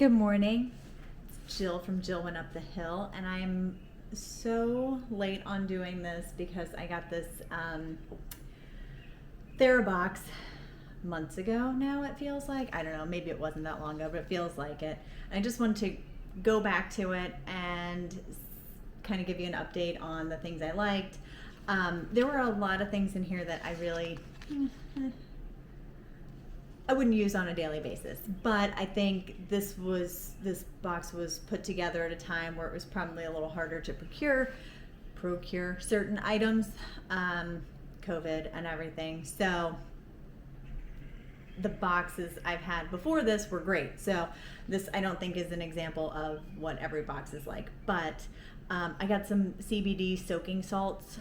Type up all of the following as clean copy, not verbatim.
Good morning. It's Jill from Jill Went Up the Hill, and I'm so late on doing this because I got this Therabox months ago now, it feels like. I don't know, maybe it wasn't that long ago, but it feels like it. I just wanted to go back to it and kind of give you an update on the things I liked. There were a lot of things in here that I really I wouldn't use on a daily basis, but I think this box was put together at a time where it was probably a little harder to procure certain items, COVID and everything. So the boxes I've had before this were great. So this I don't think is an example of what every box is like, but I got some CBD soaking salts.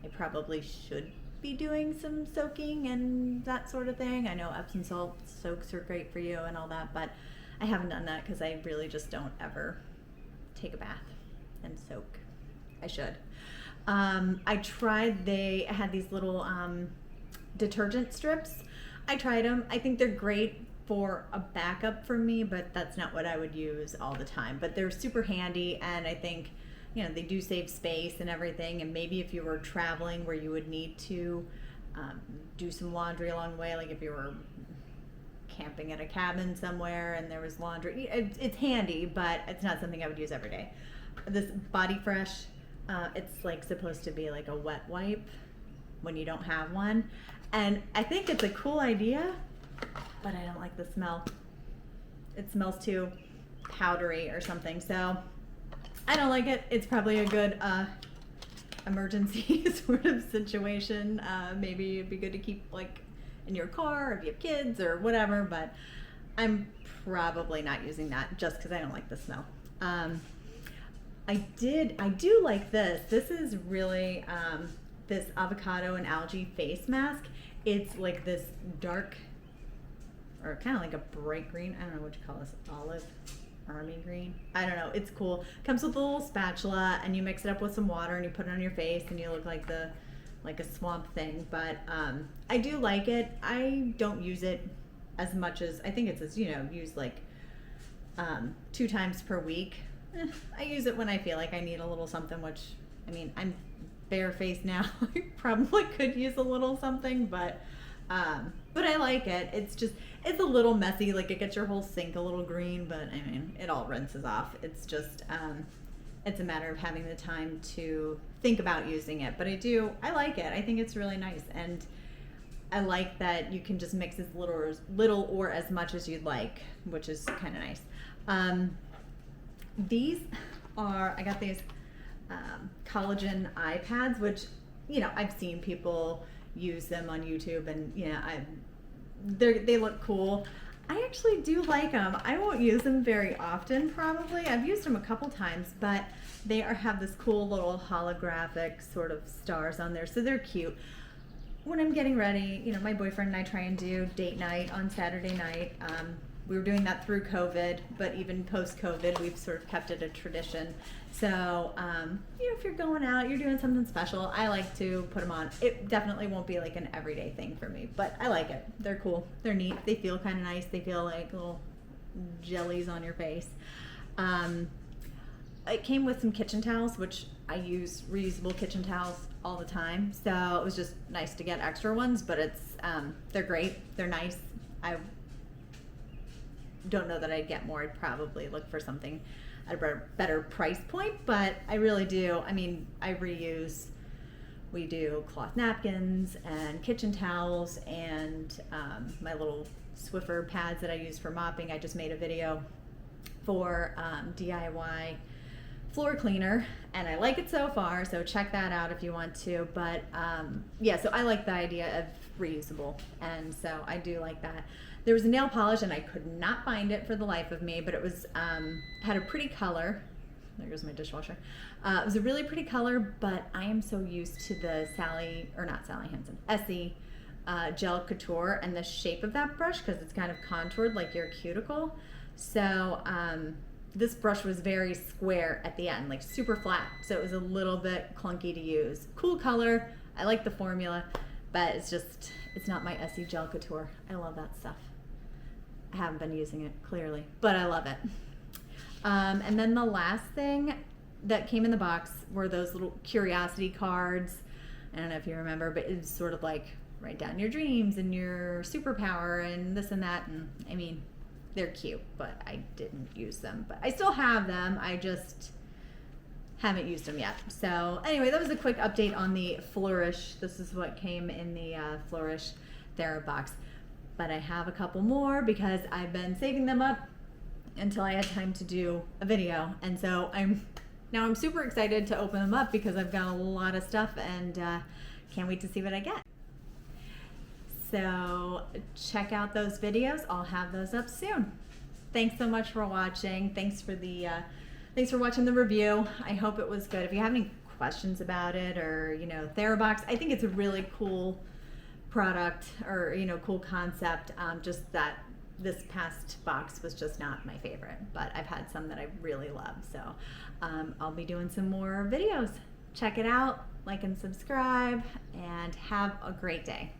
I probably should be doing some soaking and that sort of thing. I know Epsom salt soaks are great for you and all that, but I haven't done that because I really just don't ever take a bath and soak. I should. I tried, they had these little detergent strips. I tried them. I think they're great for a backup for me, but that's not what I would use all the time. But they're super handy, and I think they do save space and everything. And maybe if you were traveling where you would need to do some laundry along the way, like if you were camping at a cabin somewhere and there was laundry, it's handy, but it's not something I would use every day. This Body Fresh, it's like supposed to be like a wet wipe when you don't have one. And I think it's a cool idea, but I don't like the smell. It smells too powdery or something. So I don't like it. It's probably a good emergency sort of situation. Maybe it'd be good to keep like in your car if you have kids or whatever, but I'm probably not using that just because I don't like the smell. I do like this. This is really this avocado and algae face mask. It's like this dark, or kind of like a bright green. I don't know what you call this, olive, army green. I don't know. It's cool. Comes with a little spatula, and you mix it up with some water, and you put it on your face, and you look like a swamp thing. But I do like it. I don't use it as much as I think it's used like 2 times per week. I use it when I feel like I need a little something, which, I mean, I'm barefaced now. I probably could use a little something, but I like it. It's a little messy. Like, it gets your whole sink a little green, but I mean, it all rinses off. It's just, it's a matter of having the time to think about using it. But I like it. I think it's really nice. And I like that you can just mix as little or as much as you'd like, which is kind of nice. I got these collagen eye pads, which, I've seen people use them on YouTube, and they look cool. I actually do like them. I won't use them very often, probably. I've used them a couple times, but they have this cool little holographic sort of stars on there, so they're cute. When I'm getting ready, my boyfriend and I try and do date night on Saturday night. We were doing that through COVID, but even post-COVID, we've sort of kept it a tradition. So, if you're going out, you're doing something special, I like to put them on. It definitely won't be like an everyday thing for me, but I like it. They're cool. They're neat. They feel kind of nice. They feel like little jellies on your face. It came with some kitchen towels, which I use reusable kitchen towels all the time. So it was just nice to get extra ones, but they're great. They're nice. I don't know that I'd get more. I'd probably look for something at a better price point, but I really do. I mean, I reuse. We do cloth napkins and kitchen towels and my little Swiffer pads that I use for mopping. I just made a video for DIY floor cleaner, and I like it so far, so check that out if you want to. But so I like the idea of reusable, and so I do like that. There was a nail polish, and I could not find it for the life of me, but it was had a pretty color. There goes my dishwasher. It was a really pretty color, but I am so used to the Essie Gel Couture and the shape of that brush, because it's kind of contoured like your cuticle. So this brush was very square at the end, like super flat, so it was a little bit clunky to use. Cool color. I like the formula, but it's not my Essie Gel Couture. I love that stuff. I haven't been using it, clearly, but I love it. And then the last thing that came in the box were those little curiosity cards. I don't know if you remember, but it's sort of like write down your dreams and your superpower and this and that. And I mean, they're cute, but I didn't use them. But I still have them. I just haven't used them yet. So anyway, that was a quick update on the Flourish. This is what came in the Flourish Therabox. But I have a couple more because I've been saving them up until I had time to do a video. And so I'm super excited to open them up because I've got a lot of stuff and can't wait to see what I get. So check out those videos. I'll have those up soon. Thanks so much for watching. Thanks for watching the review. I hope it was good. If you have any questions about it or, Therabox, I think it's a really cool product or, cool concept. Just that this past box was just not my favorite, but I've had some that I really love. So I'll be doing some more videos. Check it out, like and subscribe, and have a great day.